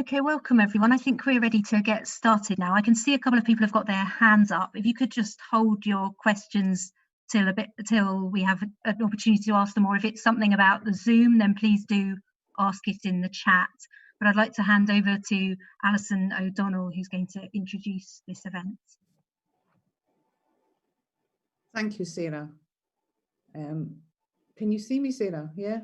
Okay, welcome everyone. I think we're ready to get started now. I can see a couple of people have got their hands up. If you could just hold your questions till we have an opportunity to ask them, or if it's something about the Zoom, then please do ask it in the chat. But I'd like to hand over to Alison O'Donnell, who's going to introduce this event. Thank you, Sarah. Can you see me, Sarah? Yeah?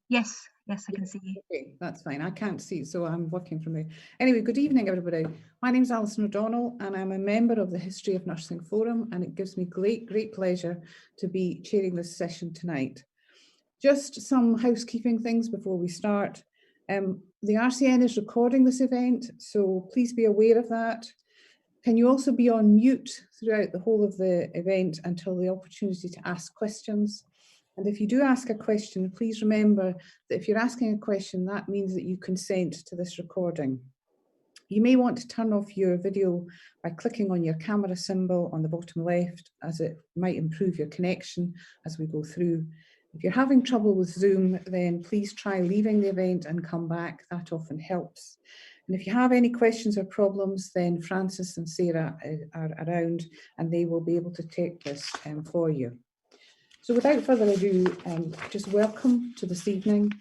Yes, I can see you. Okay, that's fine. I can't see, so I'm working from there. Anyway, good evening, everybody. My name's Alison O'Donnell, and I'm a member of the History of Nursing Forum, and it gives me great pleasure to be chairing this session tonight. Just some housekeeping things before we start. The RCN is recording this event, so please be aware of that. Can you also be on mute throughout the whole of the event until the opportunity to ask questions? And if you do ask a question, please remember that if you're asking a question, that means that you consent to this recording. You may want to turn off your video by clicking on your camera symbol on the bottom left, as it might improve your connection as we go through. If you're having trouble with Zoom, then please try leaving the event and come back. That often helps. And if you have any questions or problems, then Francis and Sarah are around and they will be able to take this for you. So without further ado, just welcome to this evening.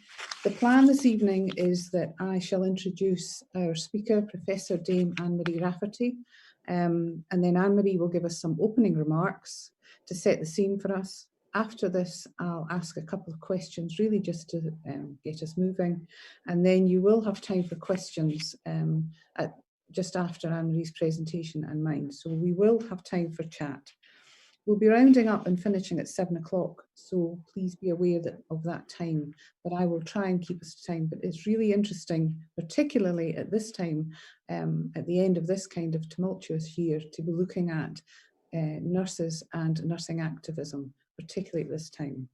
The plan this evening is that I shall introduce our speaker, Professor Dame Anne-Marie Rafferty, and then Anne-Marie will give us some opening remarks to set the scene for us. After this, I'll ask a couple of questions, really just to get us moving, and then you will have time for questions just after Anne-Marie's presentation and mine. So we will have time for chat. We'll be rounding up and finishing at 7 o'clock, so please be aware of that time, but I will try and keep us to time. But it's really interesting, particularly at this time, at the end of this kind of tumultuous year, to be looking at nurses and nursing activism, particularly at this time.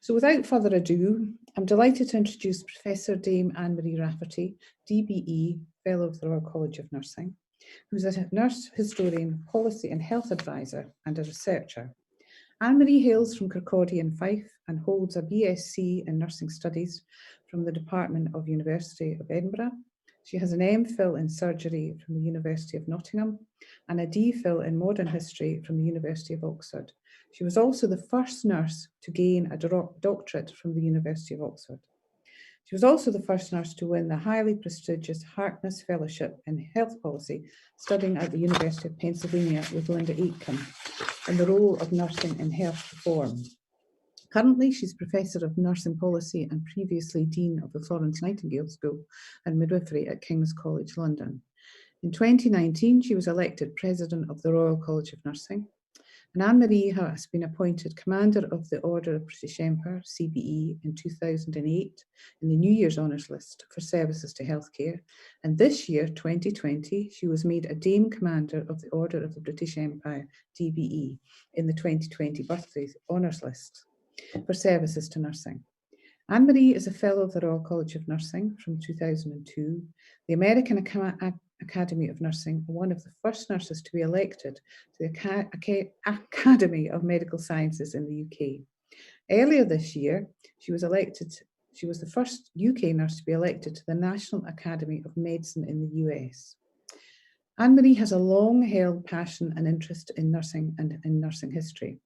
So without further ado, I'm delighted to introduce Professor Dame Anne-Marie Rafferty, DBE, Fellow of the Royal College of Nursing, who's a nurse historian, policy and health advisor, and a researcher. Anne-Marie hails from Kirkcaldy in Fife and holds a BSc in Nursing Studies from the Department of University of Edinburgh. She has an MPhil in Surgery from the University of Nottingham and a DPhil in Modern History from the University of Oxford. She was also the first nurse to gain a doctorate from the University of Oxford. She was also the first nurse to win the highly prestigious Harkness Fellowship in Health Policy, studying at the University of Pennsylvania with Linda Aitken in the role of nursing in health reform. Currently, she's Professor of Nursing Policy and previously Dean of the Florence Nightingale School and Midwifery at King's College London. In 2019, she was elected President of the Royal College of Nursing. And Anne-Marie has been appointed Commander of the Order of British Empire, CBE, in 2008 in the New Year's Honours List for services to healthcare. And this year, 2020, she was made a Dame Commander of the Order of the British Empire, DBE, in the 2020 Birthday Honours List for services to nursing. Anne-Marie is a Fellow of the Royal College of Nursing from 2002, the American Academy of Nursing, one of the first nurses to be elected to the Academy of Medical Sciences in the UK. Earlier this year, she was the first UK nurse to be elected to the National Academy of Medicine in the US. Anne-Marie has a long-held passion and interest in nursing and in nursing history.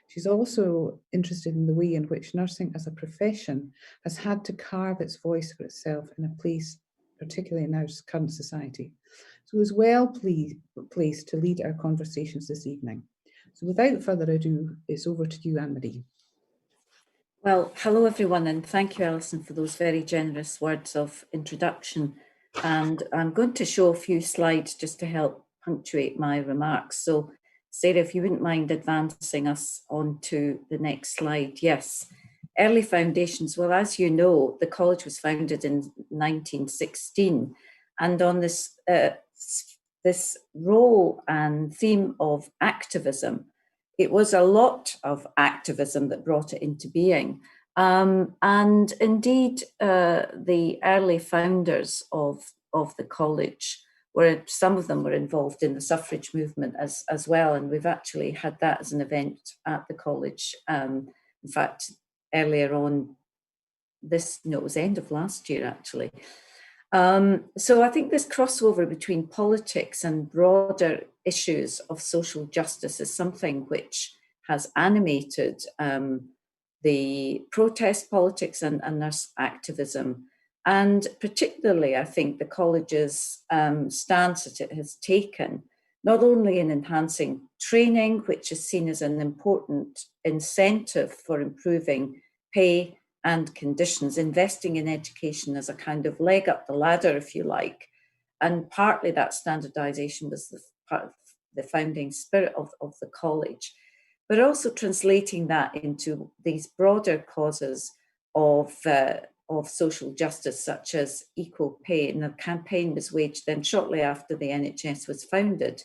She's also interested in the way in which nursing as a profession has had to carve its voice for itself in a place, particularly in our current society. So is well placed to lead our conversations this evening. So without further ado, it's over to you, Anne-Marie. Well, hello everyone, and thank you, Alison, for those very generous words of introduction. And I'm going to show a few slides just to help punctuate my remarks. So Sarah, if you wouldn't mind advancing us on to the next slide. Yes, early foundations. Well, as you know, the college was founded in 1916, and on this this role and theme of activism, it was a lot of activism that brought it into being. And indeed, the early founders of the college some of them were involved in the suffrage movement as well, and we've actually had that as an event at the college. In fact, earlier on it was end of last year actually. So I think this crossover between politics and broader issues of social justice is something which has animated the protest politics and nurse activism. And particularly, I think the college's stance that it has taken, not only in enhancing training, which is seen as an important incentive for improving pay and conditions, investing in education as a kind of leg up the ladder, if you like. And partly that standardization was the part of the founding spirit of the college, but also translating that into these broader causes of social justice, such as equal pay. And the campaign was waged then shortly after the NHS was founded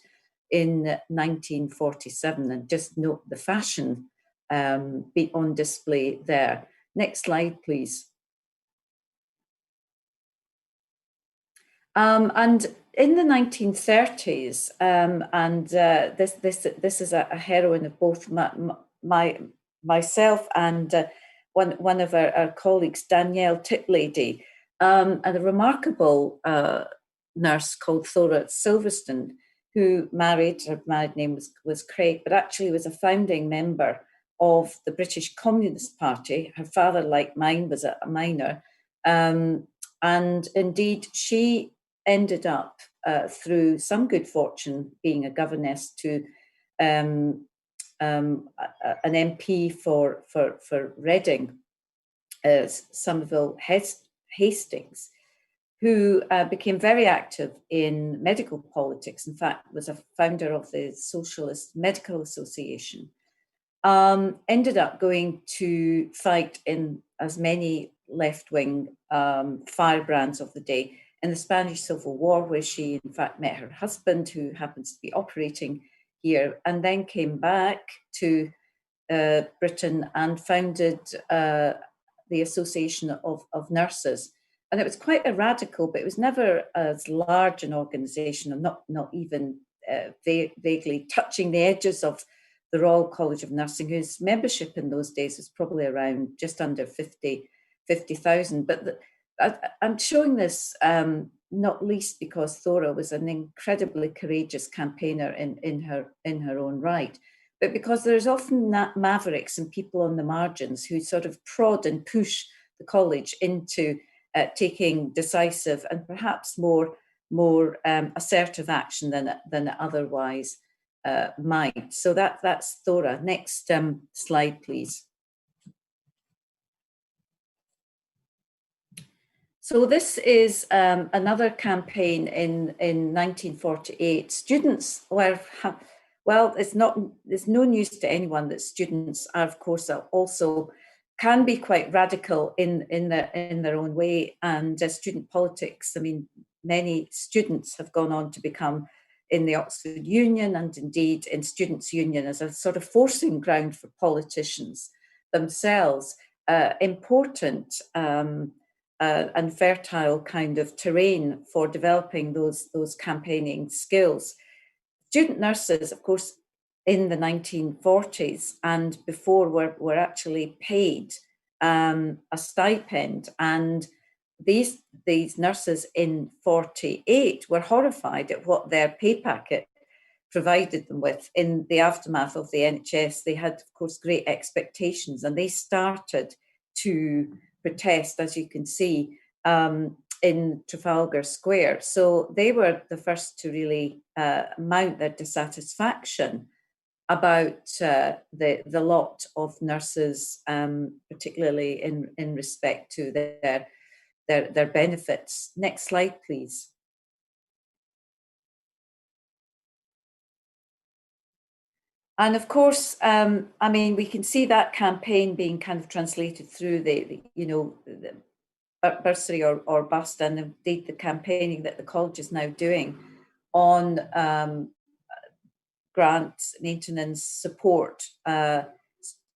in 1947. And just note the fashion be on display there. Next slide, please. And in the 1930s, this is a heroine of both myself and one of our colleagues, Danielle Tiplady, and a remarkable nurse called Thora Silverstone, who her married name was Craig, but actually was a founding member of the British Communist Party. Her father, like mine, was a miner. And indeed, she ended up, through some good fortune, being a governess to an MP for Reading, Somerville Hastings, who became very active in medical politics. In fact, was a founder of the Socialist Medical Association. Ended up going to fight in as many left-wing firebrands of the day in the Spanish Civil War, where she in fact met her husband, who happens to be operating here, and then came back to Britain and founded the Association of Nurses. And it was quite a radical, but it was never as large an organisation, and not even vaguely touching the edges of the Royal College of Nursing, whose membership in those days was probably around just under 50,000. But I'm showing this not least because Thora was an incredibly courageous campaigner in her own right, but because there's often mavericks and people on the margins who sort of prod and push the college into taking decisive and perhaps more assertive action than it otherwise might. So that's Thora. Next slide, please. So this is another campaign in 1948. Students were, well, it's no news to anyone that students are, of course, also can be quite radical in their own way. And student politics, I mean, many students have gone on to become in the Oxford Union and indeed in Students' Union as a sort of forcing ground for politicians themselves, important and fertile kind of terrain for developing those campaigning skills. Student nurses, of course, in the 1940s and before were actually paid a stipend, and these nurses in 48 were horrified at what their pay packet provided them with in the aftermath of the NHS. They had, of course, great expectations, and they started to protest, as you can see, in Trafalgar Square. So they were the first to really mount their dissatisfaction about the lot of nurses, particularly in respect to their benefits. Next slide, please. And of course, I mean, we can see that campaign being kind of translated through the bursary or bust, and indeed the campaigning that the college is now doing on grants, maintenance, support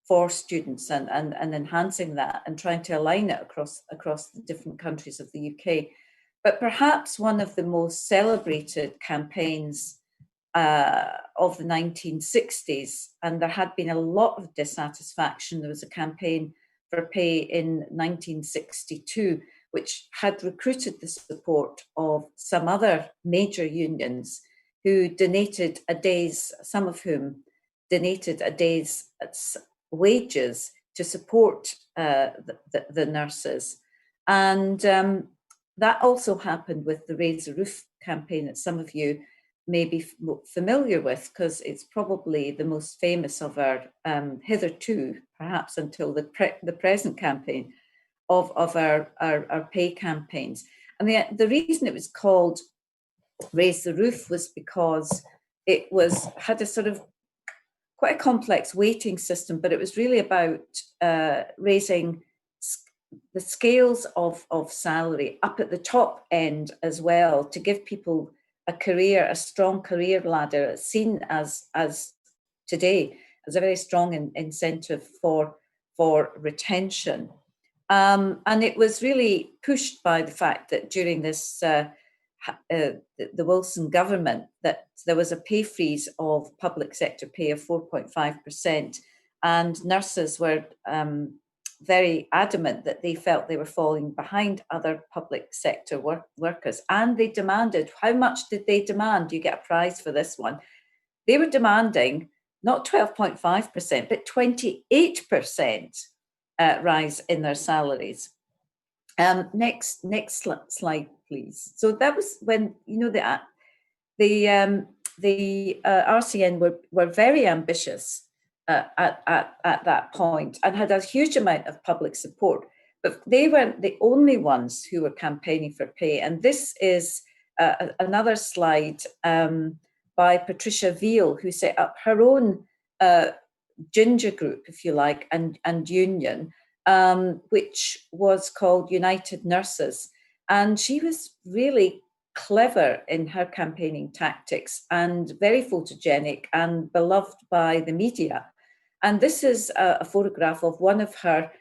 for students, and enhancing that and trying to align it across the different countries of the UK. But perhaps one of the most celebrated campaigns of the 1960s, and there had been a lot of dissatisfaction. There was a campaign for Pay in 1962, which had recruited the support of some other major unions who donated a day's, some of whom donated a day's wages to support the nurses. And that also happened with the Raise the Roof campaign that some of you may be familiar with, because it's probably the most famous of our hitherto, perhaps until the present campaign of our pay campaigns. And the reason it was called Raise the Roof was because it had a sort of quite a complex weighting system, but it was really about raising the scales of salary up at the top end as well, to give people a strong career ladder, seen as today as a very strong incentive for retention. And it was really pushed by the fact that during this the Wilson government, that there was a pay freeze of public sector pay of 4.5%, and nurses were very adamant that they felt they were falling behind other public sector workers, and they demanded, how much did they demand? You get a prize for this one. They were demanding not 12.5%, but 28% rise in their salaries. Next slide, please. So that was when, you know, the RCN were very ambitious at that point, and had a huge amount of public support, but they weren't the only ones who were campaigning for pay. And this is another slide by Patricia Veal, who set up her own ginger group, if you like, and union, which was called United Nurses. And she was really clever in her campaigning tactics and very photogenic and beloved by the media. And this is a photograph of one of her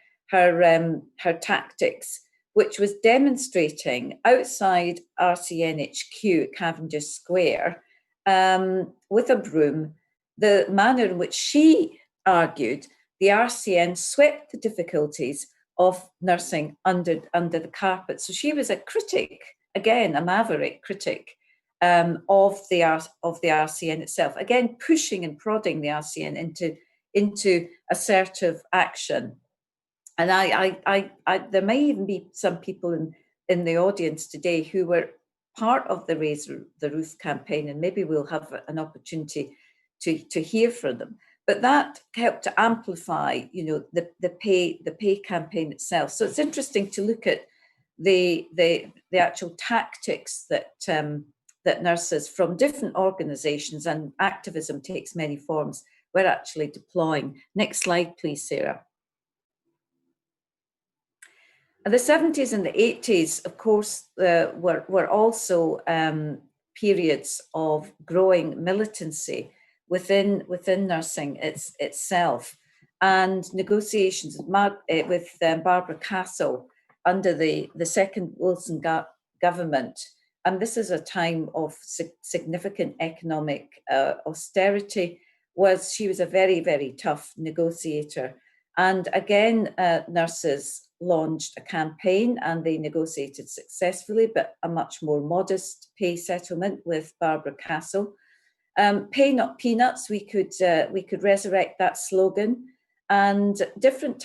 tactics, which was demonstrating outside RCN HQ at Cavendish Square with a broom the manner in which she argued the RCN swept the difficulties of nursing under the carpet. So she was a critic, again, a maverick critic of the RCN itself, again pushing and prodding the RCN into assertive action. And there may even be some people in the audience today who were part of the Raise the Roof campaign, and maybe we'll have an opportunity to hear from them. But that helped to amplify, you know, the pay campaign itself. So it's interesting to look at the actual tactics that that nurses from different organisations, and activism takes many forms, we're actually deploying. Next slide, please, Sarah. The 70s and the 80s, of course, were also periods of growing militancy within nursing itself, and negotiations with Barbara Castle under the second Wilson government. And this is a time of significant economic austerity. She was a very, very tough negotiator. And again, nurses launched a campaign, and they negotiated successfully, but a much more modest pay settlement with Barbara Castle. Pay not peanuts, we could resurrect that slogan, and different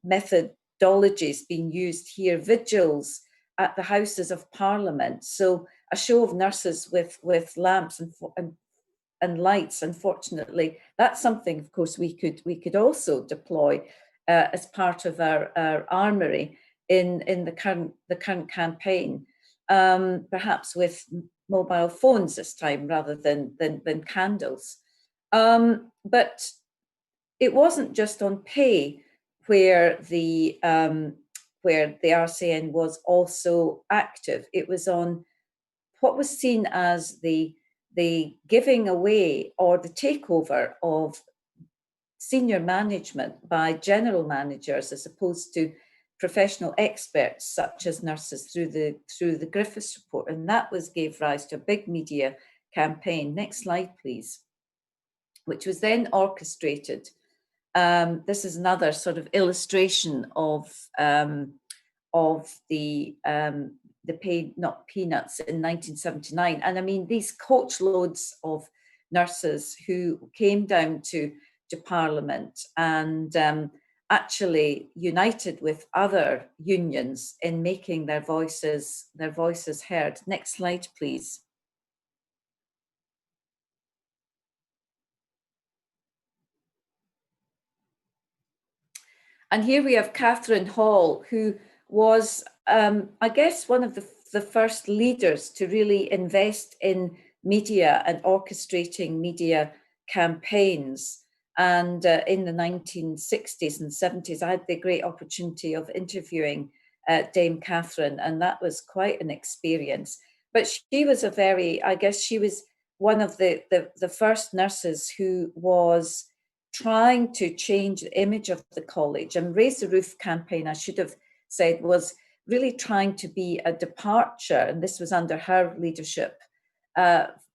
methodologies being used here. Vigils at the Houses of Parliament, so a show of nurses with lamps and lights. Unfortunately, that's something, of course, we could also deploy as part of our armoury in the current campaign, perhaps with mobile phones this time rather than candles. But it wasn't just on pay where the RCN was also active. It was on what was seen as the giving away or the takeover of senior management by general managers as opposed to professional experts such as nurses through the Griffiths report, and that gave rise to a big media campaign. Next slide, please, which was then orchestrated This is another sort of illustration of the Pay Not Peanuts in 1979. And I mean, these coachloads of nurses who came down to Parliament and actually united with other unions in making their voices heard. Next slide, please. And here we have Catherine Hall, who was, I guess, one of the first leaders to really invest in media and orchestrating media campaigns. And in the 1960s and 70s, I had the great opportunity of interviewing Dame Catherine, and that was quite an experience. But she was I guess she was one of the first nurses who was trying to change the image of the college. And Raise the Roof campaign, I should have said, was really trying to be a departure, and this was under her leadership,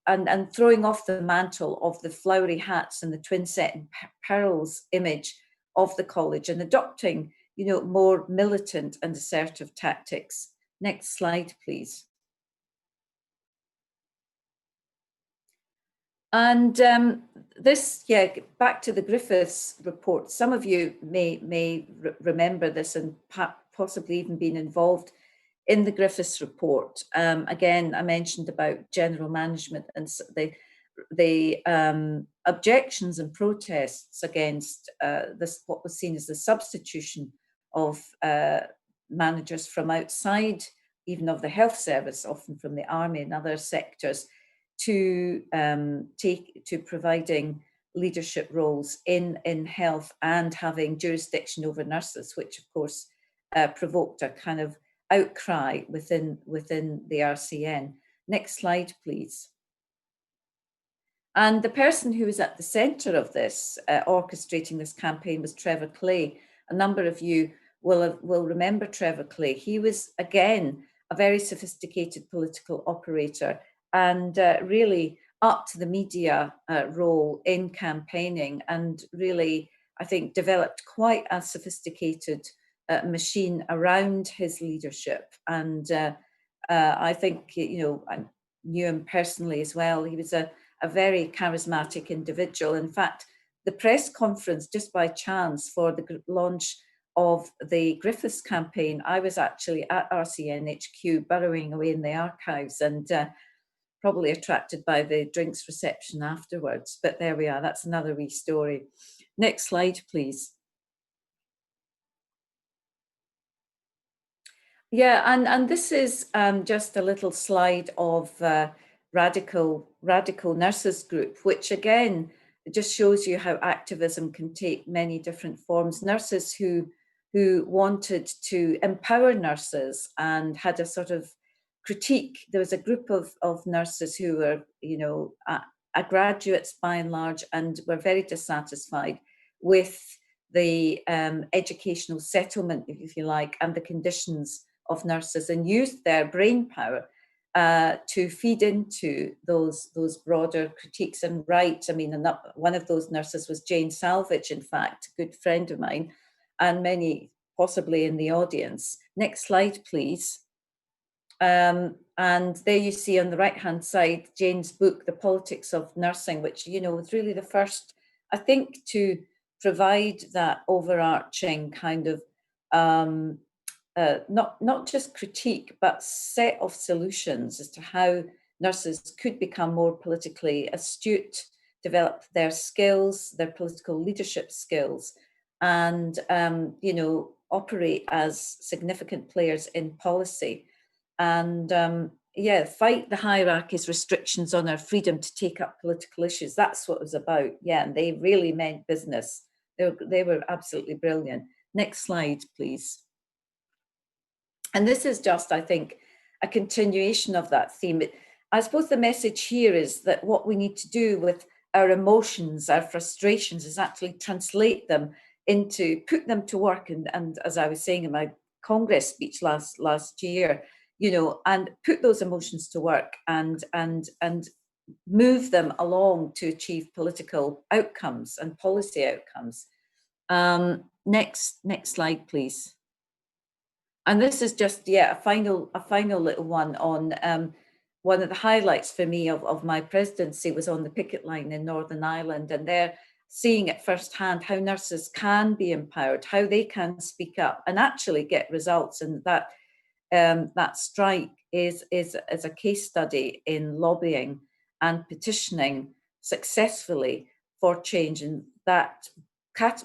and throwing off the mantle of the flowery hats and the twin set and pearls image of the college and adopting, you know, more militant and assertive tactics. Next slide, please. And this, back to the Griffiths report. Some of you may remember this and possibly even been involved in the Griffiths report. Again, I mentioned about general management and the objections and protests against what was seen as the substitution of managers from outside, even of the health service, often from the army and other sectors, to providing leadership roles in health and having jurisdiction over nurses, which of course provoked a kind of outcry within the RCN. Next slide, please. And the person who was at the centre of this, orchestrating this campaign, was Trevor Clay. A number of you will remember Trevor Clay. He was, again, a very sophisticated political operator and really up to the media role in campaigning, and really, I think, developed quite a sophisticated machine around his leadership. And I think, you know, I knew him personally as well. He was a very charismatic individual. In fact, the press conference, just by chance, for the launch of the Griffiths campaign, I was actually at RCN HQ burrowing away in the archives, and probably attracted by the drinks reception afterwards. But there we are, that's another wee story. Next slide, please. Yeah, and this is just a little slide of Radical Nurses Group, which again just shows you how activism can take many different forms. Nurses who wanted to empower nurses and had a sort of critique. There was a group of nurses who were, you know, graduates by and large, and were very dissatisfied with the educational settlement, if you like, and the conditions of nurses, and used their brain power to feed into those broader critiques and write. I mean, one of those nurses was Jane Salvage, in fact, a good friend of mine, and many possibly in the audience. Next slide, please. And there you see on the right-hand side, Jane's book, The Politics of Nursing, which, you know, was really the first, I think, to provide that overarching kind of not just critique, but set of solutions as to how nurses could become more politically astute, develop their skills, their political leadership skills, and you know, operate as significant players in policy. And yeah, fight the hierarchy's restrictions on our freedom to take up political issues. That's what it was about. Yeah, and they really meant business. They were absolutely brilliant. Next slide, please. And this is just, I think, a continuation of that theme. I suppose the message here is that what we need to do with our emotions, our frustrations, is actually translate them into, put them to work. And as I was saying in my Congress speech last year, you know, and put those emotions to work and move them along to achieve political outcomes and policy outcomes. Next slide, please. And this is just, a final little one on one of the highlights for me of my presidency was on the picket line in Northern Ireland, and they're seeing it firsthand how nurses can be empowered, how they can speak up and actually get results. And that strike is a case study in lobbying and petitioning successfully for change, and that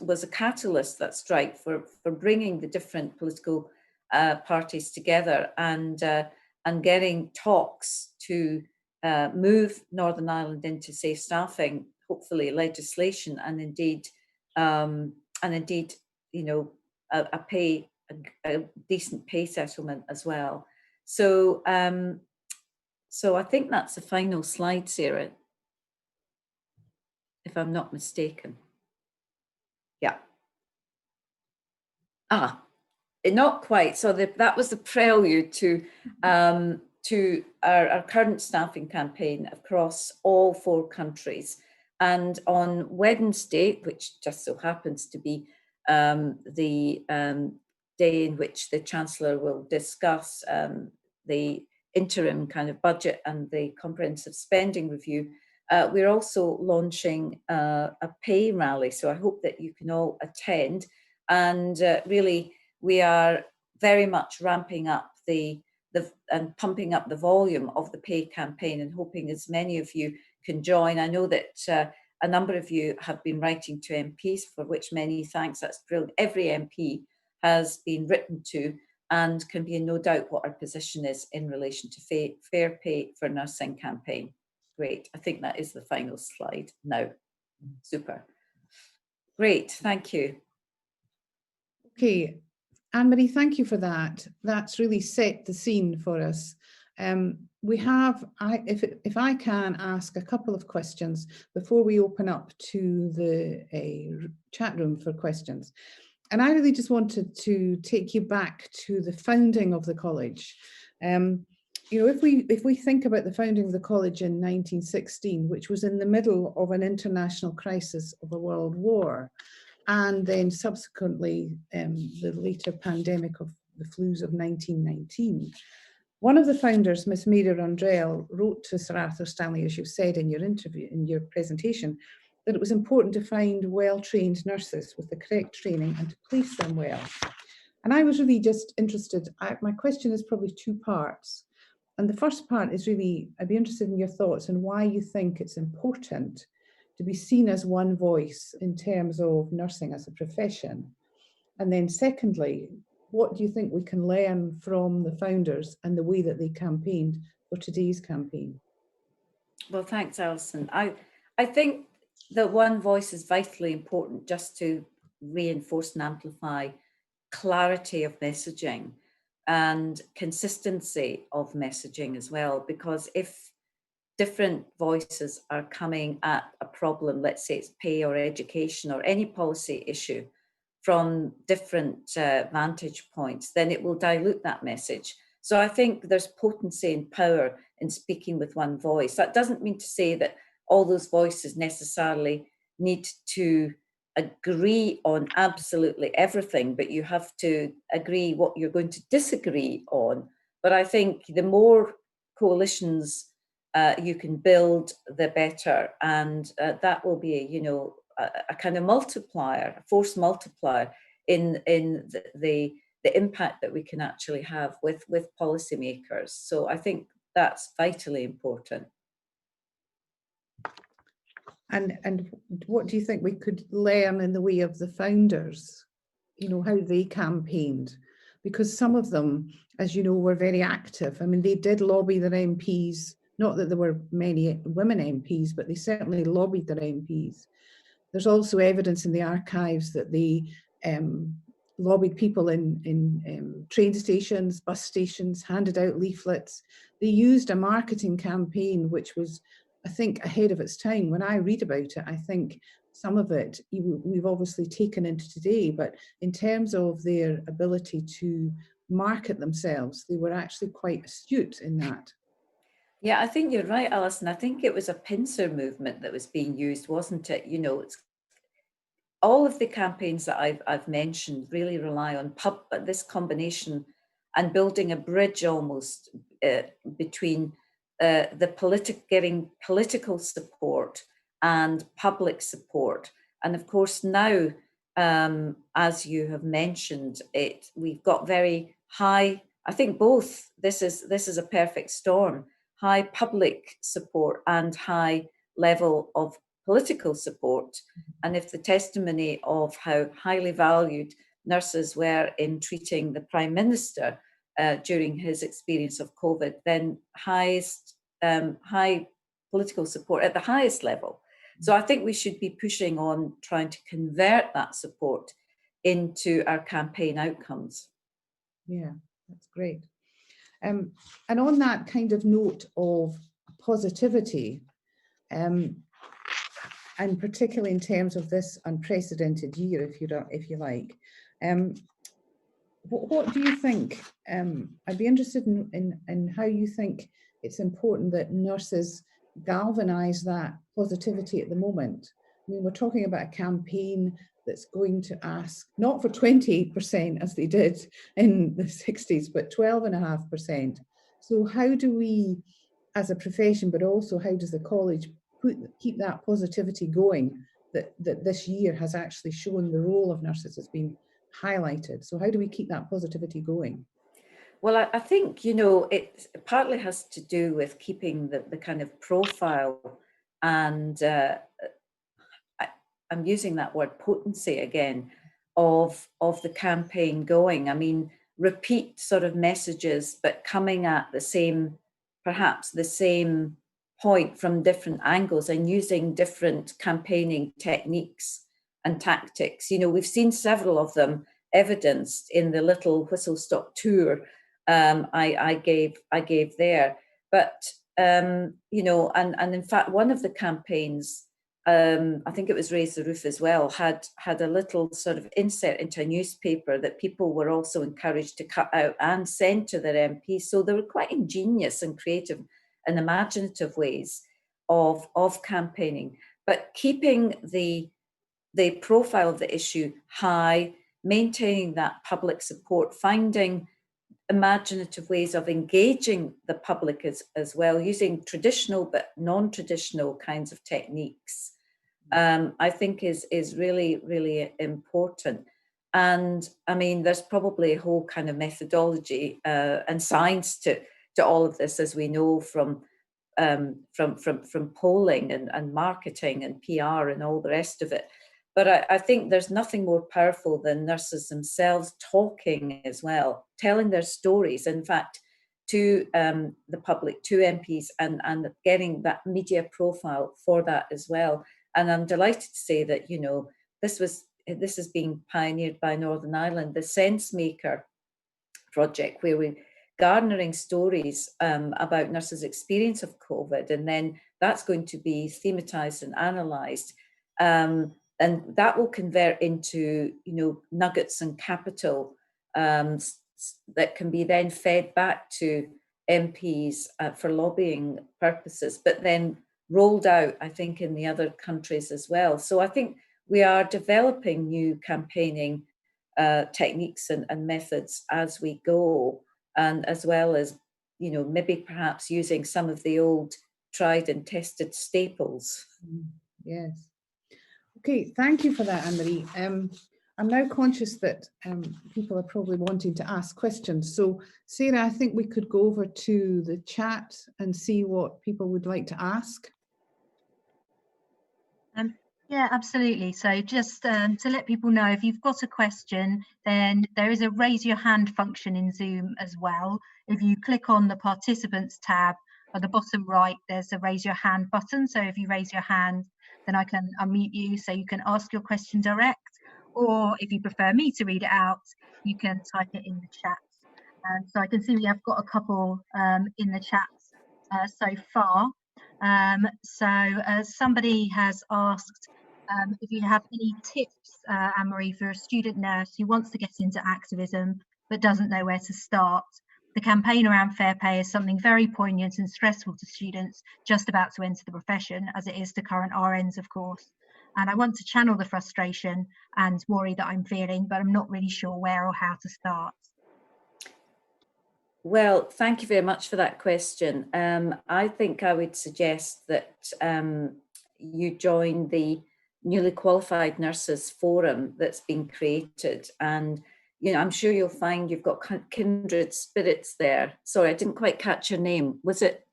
was a catalyst, that strike, for bringing the different political parties together and getting talks to move Northern Ireland into safe staffing, hopefully legislation, and indeed, you know, a decent pay settlement as well. So, so I think that's the final slide, Sarah, if I'm not mistaken. Yeah. Not quite. So that was the prelude to our current staffing campaign across all 4 countries. And on Wednesday, which just so happens to be the day in which the Chancellor will discuss the interim kind of budget and the comprehensive spending review, we're also launching a pay rally. So I hope that you can all attend. And really, we are very much ramping up and pumping up the volume of the pay campaign, and hoping as many of you can join. I know that a number of you have been writing to MPs, for which many thanks. That's brilliant. Every MP has been written to and can be in no doubt what our position is in relation to fair pay for nursing campaign. Great. I think that is the final slide now. Super. Great. Thank you. Okay, Anne-Marie, thank you for that. That's really set the scene for us. We have, if I can ask a couple of questions before we open up to the chat room for questions. And I really just wanted to take you back to the founding of the college. You know, if we think about the founding of the college in 1916, which was in the middle of an international crisis of a world war, and then subsequently the later pandemic of the flus of 1919. One of the founders, Miss Mary Rundrell, wrote to Sir Arthur Stanley, as you said in your interview, in your presentation, that it was important to find well-trained nurses with the correct training and to place them well. And I was really just interested, my question is probably 2 parts. And the first part is really, I'd be interested in your thoughts on why you think it's important to be seen as one voice in terms of nursing as a profession. And then secondly, what do you think we can learn from the founders and the way that they campaigned for today's campaign? Well, thanks, Alison. I think that one voice is vitally important, just to reinforce and amplify clarity of messaging and consistency of messaging as well, because if different voices are coming at a problem, let's say it's pay or education or any policy issue, from different vantage points, then it will dilute that message. So I think there's potency and power in speaking with one voice. That doesn't mean to say that all those voices necessarily need to agree on absolutely everything, but you have to agree what you're going to disagree on. But I think the more coalitions you can build, the better, and that will be, you know, a kind of multiplier, a force multiplier in the impact that we can actually have with policymakers. So I think that's vitally important. And what do you think we could learn in the way of the founders, you know, how they campaigned? Because some of them, as you know, were very active. I mean, they did lobby their MPs, not that there were many women MPs, but they certainly lobbied their MPs. There's also evidence in the archives that they lobbied people in train stations, bus stations, handed out leaflets. They used a marketing campaign which was, I think, ahead of its time. When I read about it, I think some of it we've obviously taken into today, but in terms of their ability to market themselves, they were actually quite astute in that. Yeah, I think you're right, Alison. I think it was a pincer movement that was being used, wasn't it? You know, all of the campaigns that I've mentioned really rely on this combination and building a bridge almost between getting political support and public support. And of course now, as you have mentioned, we've got very high, I think both, this is a perfect storm, high public support and high level of political support. And if the testimony of how highly valued nurses were in treating the Prime Minister during his experience of COVID, then high political support at the highest level. So I think we should be pushing on trying to convert that support into our campaign outcomes. Yeah, that's great. And on that kind of note of positivity, and particularly in terms of this unprecedented year, if you like, what do you think? I'd be interested in how you think it's important that nurses galvanize that positivity at the moment. I mean, we're talking about a campaign that's going to ask not for 20% as they did in the 60s, but 12.5%. So how do we, as a profession, but also how does the college keep that positivity going that this year has actually shown the role of nurses has been highlighted? So how do we keep that positivity going? Well, I think, it partly has to do with keeping the kind of profile and I'm using that word potency again of the campaign going. I mean, repeat sort of messages, but coming at perhaps the same point from different angles and using different campaigning techniques and tactics. We've seen several of them evidenced in the little whistle-stop tour I gave there. But and in fact, one of the campaigns, I think it was Raise the Roof as well, had a little sort of insert into a newspaper that people were also encouraged to cut out and send to their MPs. So they were quite ingenious and creative and imaginative ways of campaigning, but keeping the profile of the issue high, maintaining that public support, finding imaginative ways of engaging the public as well, using traditional but non-traditional kinds of techniques, I think is really, really important. And I mean, there's probably a whole kind of methodology and science to all of this, as we know from polling and marketing and PR and all the rest of it. But I think there's nothing more powerful than nurses themselves talking as well, telling their stories, in fact, to the public, to MPs, and getting that media profile for that as well. And I'm delighted to say that, this is being pioneered by Northern Ireland, the Sense Maker project, where we're garnering stories about nurses' experience of COVID, and then that's going to be thematized and analysed. And that will convert into, nuggets and capital that can be then fed back to MPs for lobbying purposes, but then rolled out, I think, in the other countries as well. So I think we are developing new campaigning techniques and methods as we go, and as well as, maybe perhaps using some of the old tried and tested staples. Yes. Okay, thank you for that, Anne-Marie. I'm now conscious that people are probably wanting to ask questions. So, Sarah, I think we could go over to the chat and see what people would like to ask. Yeah, absolutely. So just to let people know, if you've got a question, then there is a raise your hand function in Zoom as well. If you click on the participants tab at the bottom right, there's a raise your hand button. So if you raise your hand, then I can unmute you so you can ask your question direct. Or if you prefer me to read it out, you can type it in the chat. So I can see we have got a couple in the chat so far. Somebody has asked if you have any tips, Anne-Marie, for a student nurse who wants to get into activism but doesn't know where to start. The campaign around fair pay is something very poignant and stressful to students just about to enter the profession, as it is to current RNs, of course. And I want to channel the frustration and worry that I'm feeling, but I'm not really sure where or how to start. Well, thank you very much for that question. I think I would suggest that you join the newly qualified nurses forum that's been created, and I'm sure you'll find you've got kindred spirits there. Sorry, I didn't quite catch your name. Was it?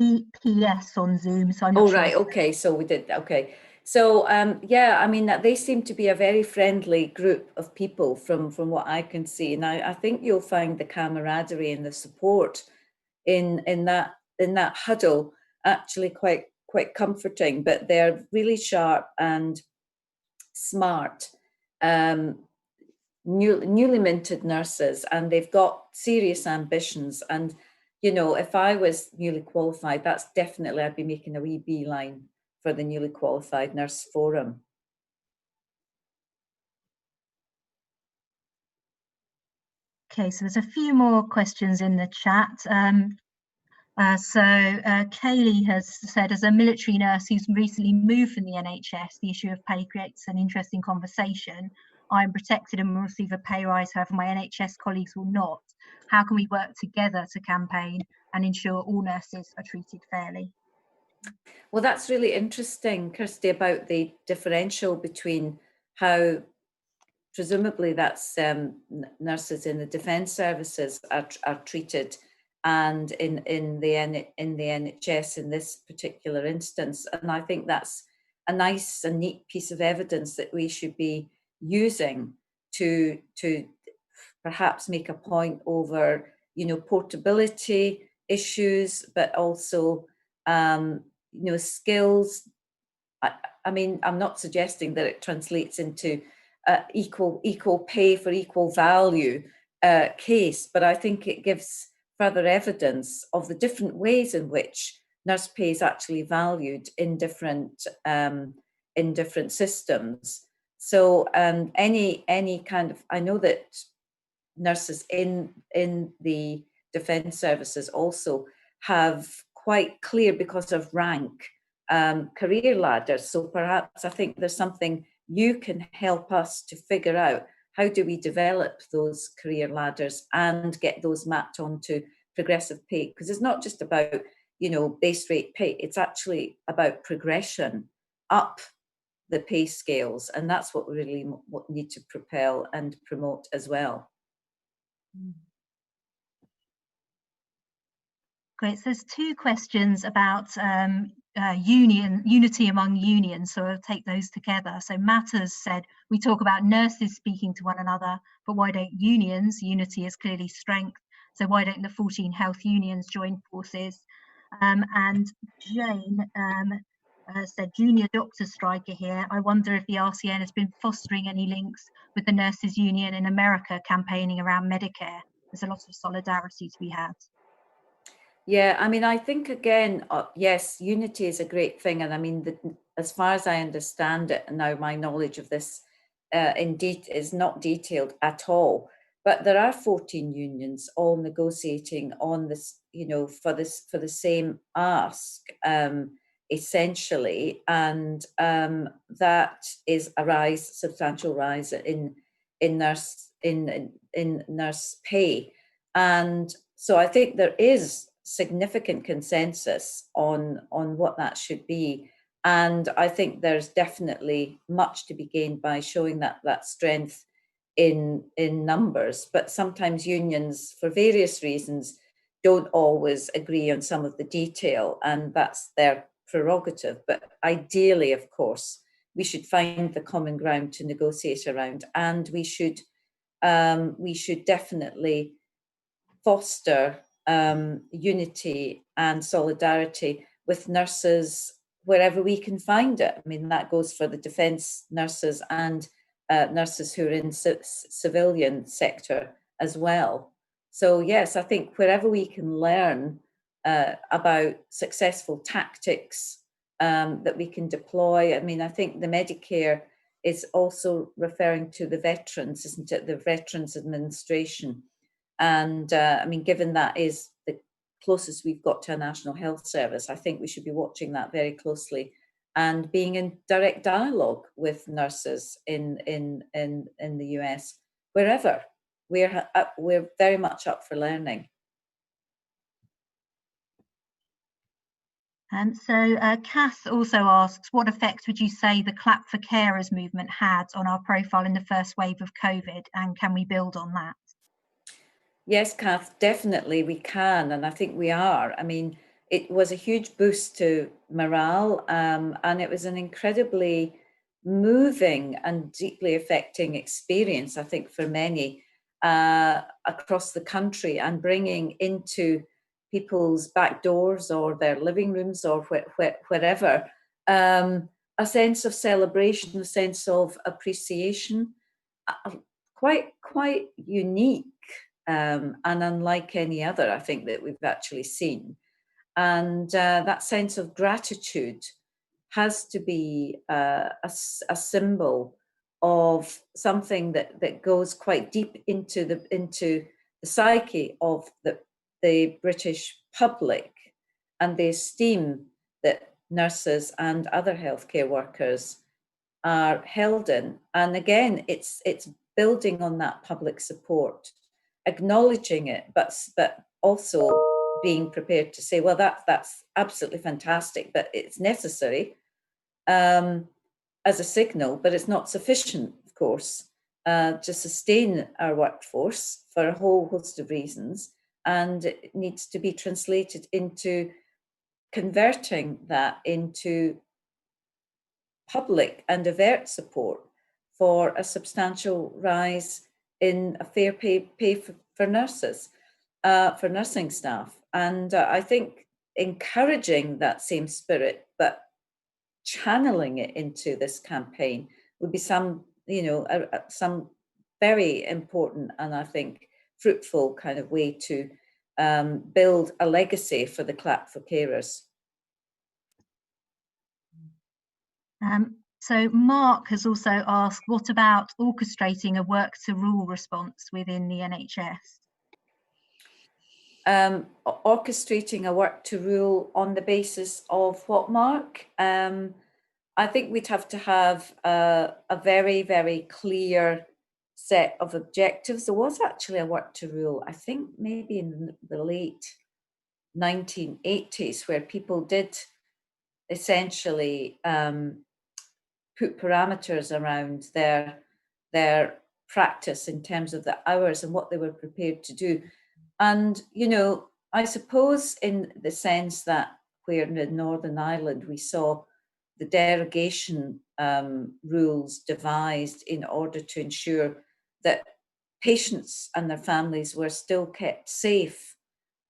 PS on Zoom, so I'm not sure. Right, okay, so we did, okay. So yeah, I mean, they seem to be a very friendly group of people from what I can see. And I think you'll find the camaraderie and the support in that huddle actually quite comforting. But they're really sharp and smart, newly minted nurses, and they've got serious ambitions. And if I was newly qualified, that's definitely, I'd be making a wee beeline for the newly qualified nurse forum. Okay, so there's a few more questions in the chat. Kaylee has said, as a military nurse who's recently moved from the NHS, the issue of pay creates an interesting conversation. I'm protected and will receive a pay rise, however my NHS colleagues will not. How can we work together to campaign and ensure all nurses are treated fairly? Well, that's really interesting, Kirsty, about the differential between how presumably that's nurses in the defence services are treated and in the NHS in this particular instance. And I think that's a nice and neat piece of evidence that we should be using to perhaps make a point over, portability issues, but also, skills. I mean, I'm not suggesting that it translates into equal pay for equal value case, but I think it gives further evidence of the different ways in which nurse pay is actually valued in different systems. So any kind of, I know that nurses in the defence services also have quite clear, because of rank, career ladders. So perhaps I think there's something you can help us to figure out. How do we develop those career ladders and get those mapped onto progressive pay? Because it's not just about, base rate pay, it's actually about progression up the pay scales. And that's what we really need to propel and promote as well. Great. So there's two questions about unity among unions, so I'll take those together. So Matters said, we talk about nurses speaking to one another, but why don't unions? Unity is clearly strength. So why don't the 14 health unions join forces? And Jane said, junior doctor striker here. I wonder if the RCN has been fostering any links with the nurses union in America campaigning around Medicare. There's a lot of solidarity to be had. Yeah, I mean, I think again, yes, unity is a great thing. And I mean, as far as I understand it, and now my knowledge of this indeed is not detailed at all, but there are 14 unions all negotiating on this, for the same ask, essentially. And that is a substantial rise in nurse pay. And so I think there is significant consensus on what that should be. And I think there's definitely much to be gained by showing that strength in numbers. But sometimes unions, for various reasons, don't always agree on some of the detail, and that's their prerogative. But ideally, of course, we should find the common ground to negotiate around, and we should definitely foster unity and solidarity with nurses wherever we can find it. I mean, that goes for the defence nurses and nurses who are in civilian sector as well. So yes, I think wherever we can learn about successful tactics that we can deploy. I mean, I think the Medicare is also referring to the veterans, isn't it? The Veterans Administration. And I mean, given that is closest we've got to a national health service. I think we should be watching that very closely and being in direct dialogue with nurses in the US, wherever. We're very much up for learning. Cass also asks, what effect would you say the Clap for Carers movement had on our profile in the first wave of COVID, and can we build on that? Yes, Kath, definitely we can, and I think we are. I mean, it was a huge boost to morale, and it was an incredibly moving and deeply affecting experience, I think, for many across the country, and bringing into people's back doors or their living rooms or wherever a sense of celebration, a sense of appreciation, quite unique. And unlike any other, I think, that we've actually seen. And that sense of gratitude has to be a symbol of something that goes quite deep into the psyche of the British public, and the esteem that nurses and other healthcare workers are held in. And again, it's building on that public support, acknowledging it, but also being prepared to say, well, that's absolutely fantastic, but it's necessary as a signal, but it's not sufficient, of course, to sustain our workforce for a whole host of reasons. And it needs to be translated into converting that into public and overt support for a substantial rise in a fair pay for nurses, for nursing staff. And I think encouraging that same spirit, but channeling it into this campaign would be some very important and I think fruitful kind of way to build a legacy for the Clap for Carers. So Mark has also asked, what about orchestrating a work to rule response within the NHS? Orchestrating a work to rule on the basis of what, Mark? I think we'd have to have a very, very clear set of objectives. There was actually a work to rule, I think maybe in the late 1980s, where people did essentially put parameters around their practice in terms of the hours and what they were prepared to do. And, I suppose in the sense that where in Northern Ireland we saw the derogation rules devised in order to ensure that patients and their families were still kept safe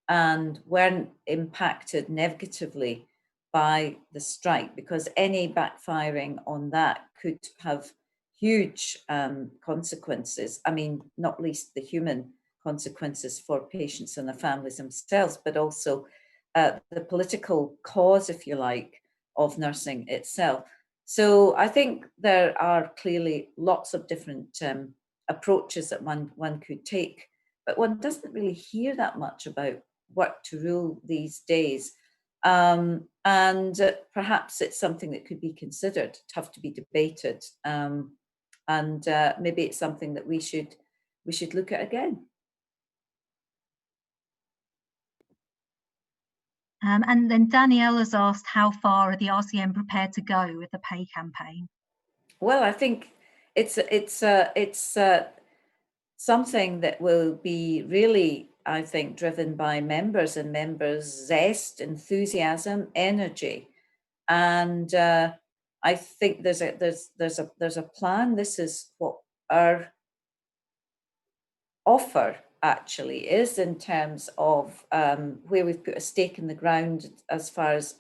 and weren't impacted negatively by the strike, because any backfiring on that could have huge consequences. I mean, not least the human consequences for patients and their families themselves, but also the political cause, if you like, of nursing itself. So I think there are clearly lots of different approaches that one could take, but one doesn't really hear that much about work to rule these days. And perhaps it's something that could be considered, have to be debated, and maybe it's something that we should look at again. And then Danielle has asked, how far are the RCM prepared to go with the pay campaign? Well, I think it's something that will be really, I think, driven by members and members' zest, enthusiasm, energy, and I think there's a plan. This is what our offer actually is in terms of where we've put a stake in the ground as far as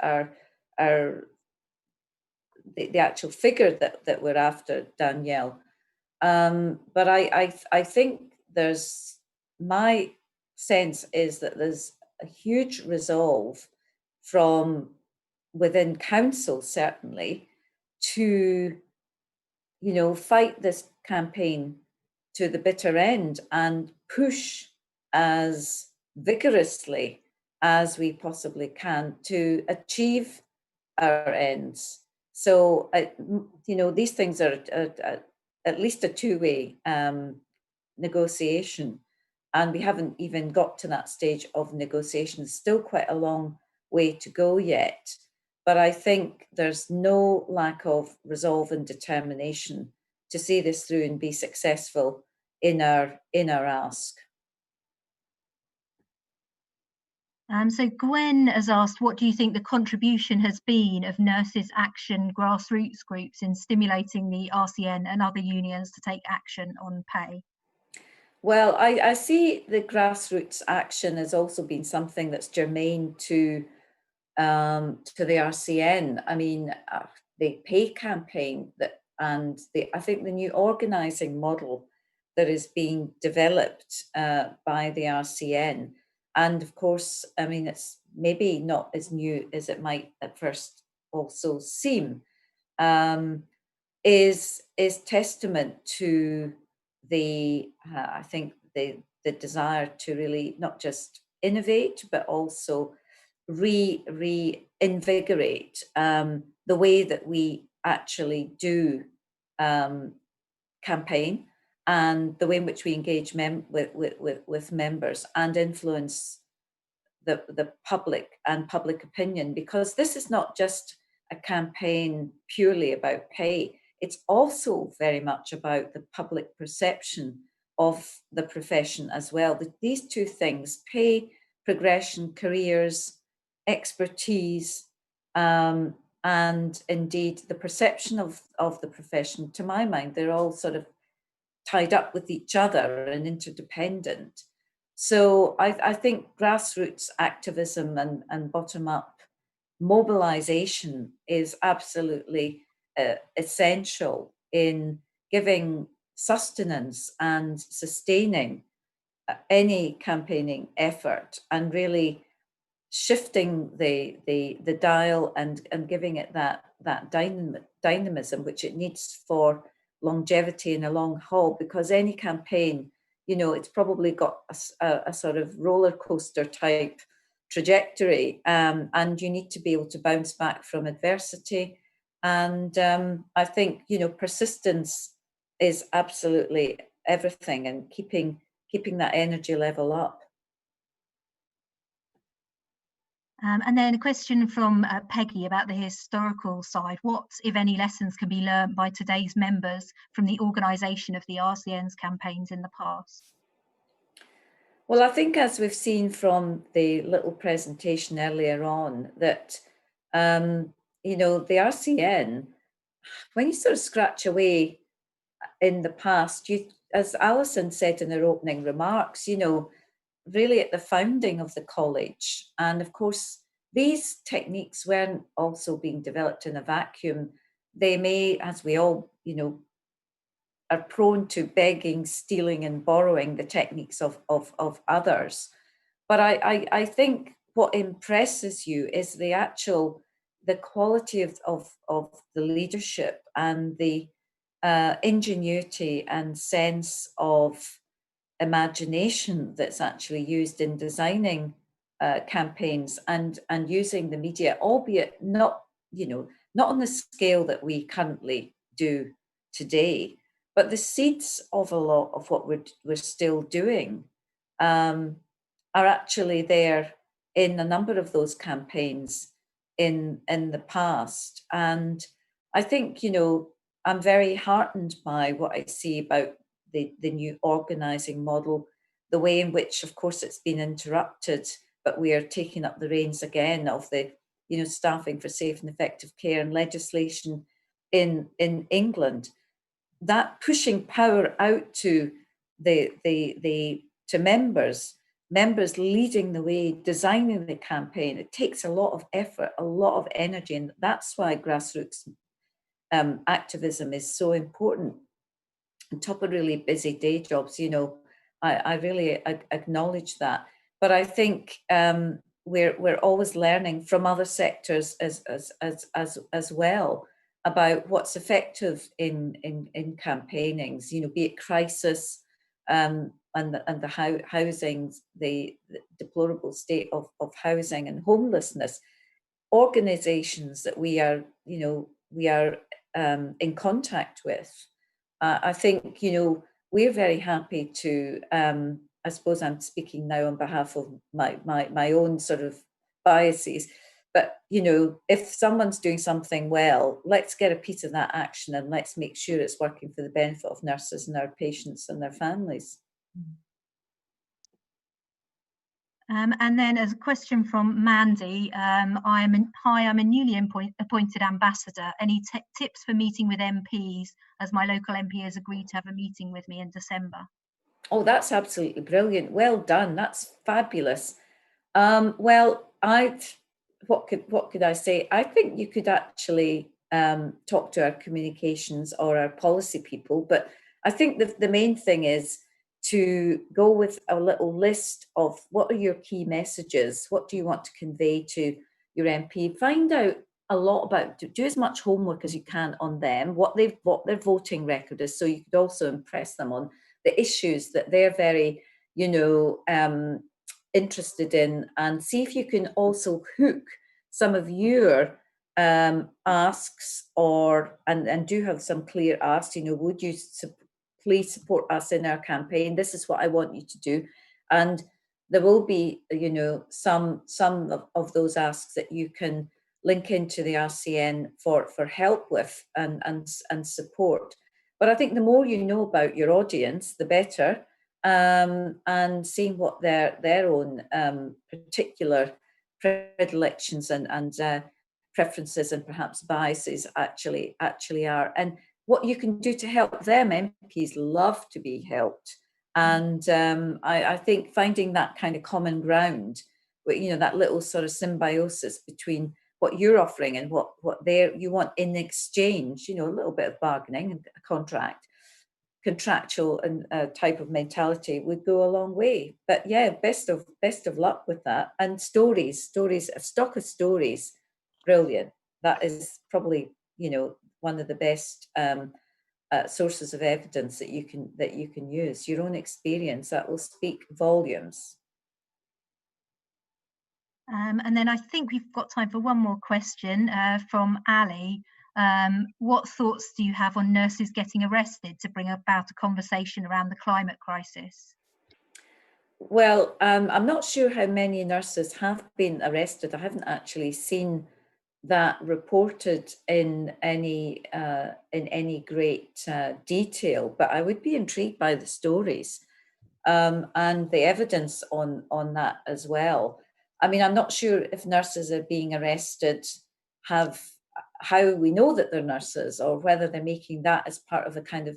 the actual figure that we're after, Danielle. But I think my sense is that there's a huge resolve from within council, certainly, to fight this campaign to the bitter end and push as vigorously as we possibly can to achieve our ends. So, these things are at least a two-way negotiation, and we haven't even got to that stage of negotiation. Still quite a long way to go yet, but I think there's no lack of resolve and determination to see this through and be successful in our ask. So Gwen has asked, what do you think the contribution has been of Nurses Action grassroots groups in stimulating the RCN and other unions to take action on pay? Well, I see the grassroots action has also been something that's germane to the RCN. I mean, the pay campaign I think the new organising model that is being developed by the RCN. And of course, I mean, it's maybe not as new as it might at first also seem, is testament to the I think the desire to really not just innovate but also reinvigorate the way that we actually do campaign, and the way in which we engage with members and influence the public and public opinion, because this is not just a campaign purely about pay. It's also very much about the public perception of the profession as well. These two things, pay, progression, careers, expertise, and indeed the perception of the profession, to my mind, they're all sort of tied up with each other and interdependent. So I think grassroots activism and bottom-up mobilization is absolutely essential in giving sustenance and sustaining any campaigning effort, and really shifting the dial and giving it that dynamism which it needs for longevity in a long haul. Because any campaign, it's probably got a sort of roller coaster type trajectory, and you need to be able to bounce back from adversity. And I think persistence is absolutely everything, and keeping that energy level up. And then a question from Peggy about the historical side. What, if any, lessons can be learned by today's members from the organisation of the RCN's campaigns in the past? Well, I think, as we've seen from the little presentation earlier on, that the RCN, when you sort of scratch away in the past, as Alison said in her opening remarks, really at the founding of the college. And of course, these techniques weren't also being developed in a vacuum. They may, as we all, are prone to begging, stealing, and borrowing the techniques of others. But I think what impresses you is the quality of the leadership and the ingenuity and sense of imagination that's actually used in designing campaigns and using the media, albeit not on the scale that we currently do today. But the seeds of a lot of what we're still doing are actually there in a number of those campaigns in the past. And I think, I'm very heartened by what I see about the new organising model, the way in which, of course, it's been interrupted, but we are taking up the reins again of the, staffing for safe and effective care and legislation in England. That pushing power out to to members leading the way, designing the campaign, it takes a lot of effort, a lot of energy, and that's why grassroots activism is so important. On top of really busy day jobs, I really acknowledge that. But I think we're always learning from other sectors as well about what's effective in campaignings, be it crisis, the housing, the deplorable state of housing and homelessness, organisations that we are in contact with. I think, we're very happy to, I suppose I'm speaking now on behalf of my own sort of biases, but, if someone's doing something well, let's get a piece of that action and let's make sure it's working for the benefit of nurses and our patients and their families. And then as a question from Mandy, hi, I'm a newly appointed ambassador. Any tips for meeting with MPs, as my local MP has agreed to have a meeting with me in December? Oh, that's absolutely brilliant. Well done. That's fabulous. Well, what could I say? I think you could actually talk to our communications or our policy people, but I think the main thing is to go with a little list of what are your key messages, what do you want to convey to your MP, find out a lot about, do as much homework as you can on them, what their voting record is, so you could also impress them on the issues that they're very, interested in, and see if you can also hook some of your asks and do have some clear asks, would you please support us in our campaign? This is what I want you to do. And there will be, some of those asks that you can link into the RCN for help with and support. But I think the more you know about your audience, the better, and seeing what their own particular predilections and preferences and perhaps biases actually are, and what you can do to help them. MPs love to be helped, and I think finding that kind of common ground, that little sort of symbiosis between what you're offering and what you want in exchange, a little bit of bargaining and a contractual and type of mentality would go a long way. But yeah, best of luck with that. And stories, a stock of stories, brilliant. That is probably, one of the best sources of evidence that you can use. Your own experience, that will speak volumes. And then I think we've got time for one more question from Ali. What thoughts do you have on nurses getting arrested to bring about a conversation around the climate crisis? Well, I'm not sure how many nurses have been arrested. I haven't actually seen that reported in any great detail, but I would be intrigued by the stories and the evidence on that as well. I mean, I'm not sure if nurses are being arrested how we know that they're nurses, or whether they're making that as part of a kind of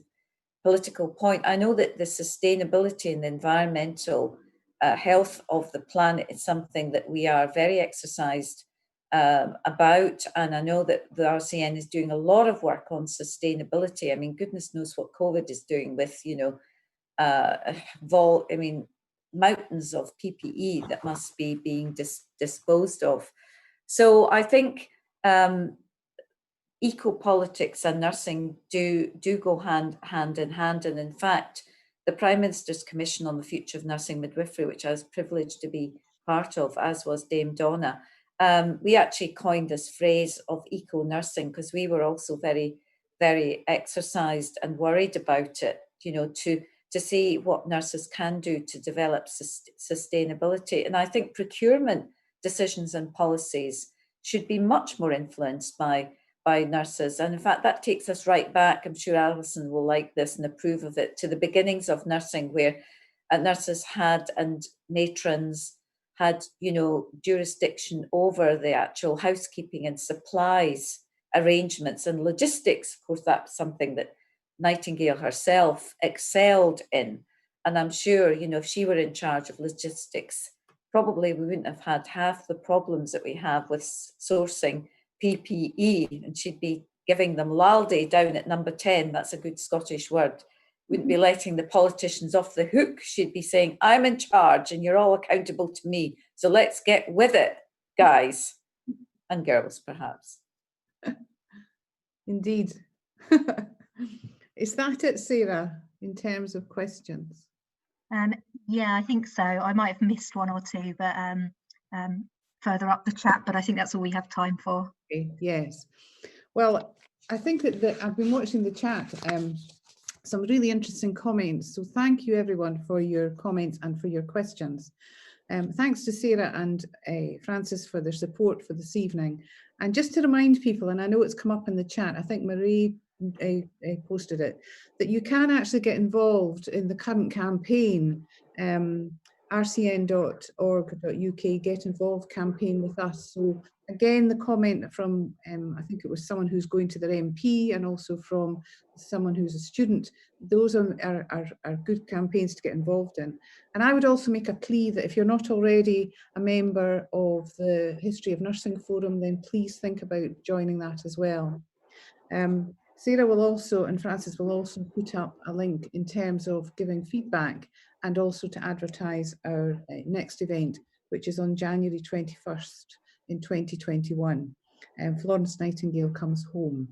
political point. I know that the sustainability and the environmental health of the planet is something that we are very exercised about, and I know that the RCN is doing a lot of work on sustainability. I mean, goodness knows what COVID is doing with, mountains of PPE that must be being disposed of. So I think eco-politics and nursing do go hand in hand. And in fact, the Prime Minister's Commission on the Future of Nursing Midwifery, which I was privileged to be part of, as was Dame Donna, we actually coined this phrase of eco-nursing because we were also very, very exercised and worried about it, to see what nurses can do to develop sustainability. And I think procurement decisions and policies should be much more influenced by nurses. And in fact, that takes us right back, I'm sure Alison will like this and approve of it, to the beginnings of nursing, where nurses had, and matrons had, jurisdiction over the actual housekeeping and supplies arrangements and logistics. Of course, that's something that Nightingale herself excelled in. And I'm sure, if she were in charge of logistics, probably we wouldn't have had half the problems that we have with sourcing PPE, and she'd be giving them laldi down at number 10. That's a good Scottish word. Wouldn't be letting the politicians off the hook. She'd be saying, I'm in charge and you're all accountable to me. So let's get with it, guys and girls, perhaps. Indeed. Is that it, Sarah, in terms of questions? Yeah, I think so. I might have missed one or two, but further up the chat, but I think that's all we have time for. Okay, yes. Well, I think that I've been watching the chat, some really interesting comments. So thank you everyone for your comments and for your questions. Thanks to Sarah and Francis for their support for this evening. And just to remind people, and I know it's come up in the chat, I think Marie posted it, that you can actually get involved in the current campaign, rcn.org.uk Get Involved campaign with us. So again, the comment from, I think it was someone who's going to their MP and also from someone who's a student, those are good campaigns to get involved in. And I would also make a plea that if you're not already a member of the History of Nursing Forum, then please think about joining that as well. Sarah will also, and Francis will also put up a link in terms of giving feedback and also to advertise our next event, which is on January 21st in 2021. Florence Nightingale Comes Home.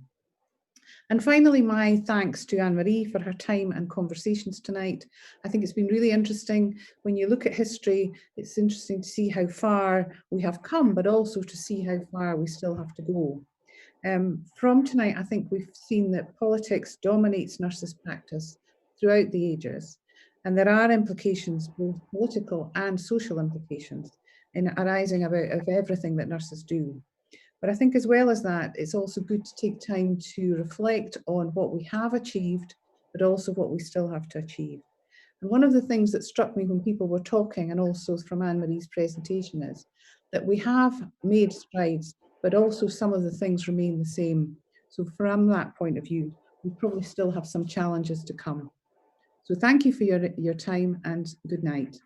And finally, my thanks to Anne-Marie for her time and conversations tonight. I think it's been really interesting. When you look at history, it's interesting to see how far we have come, but also to see how far we still have to go. From tonight, I think we've seen that politics dominates nurses' practice throughout the ages, and there are implications, both political and social implications, in arising of everything that nurses do. But I think as well as that, it's also good to take time to reflect on what we have achieved, but also what we still have to achieve. And one of the things that struck me when people were talking, and also from Anne-Marie's presentation, is that we have made strides, but also some of the things remain the same. So from that point of view, we probably still have some challenges to come. So thank you for your time and good night.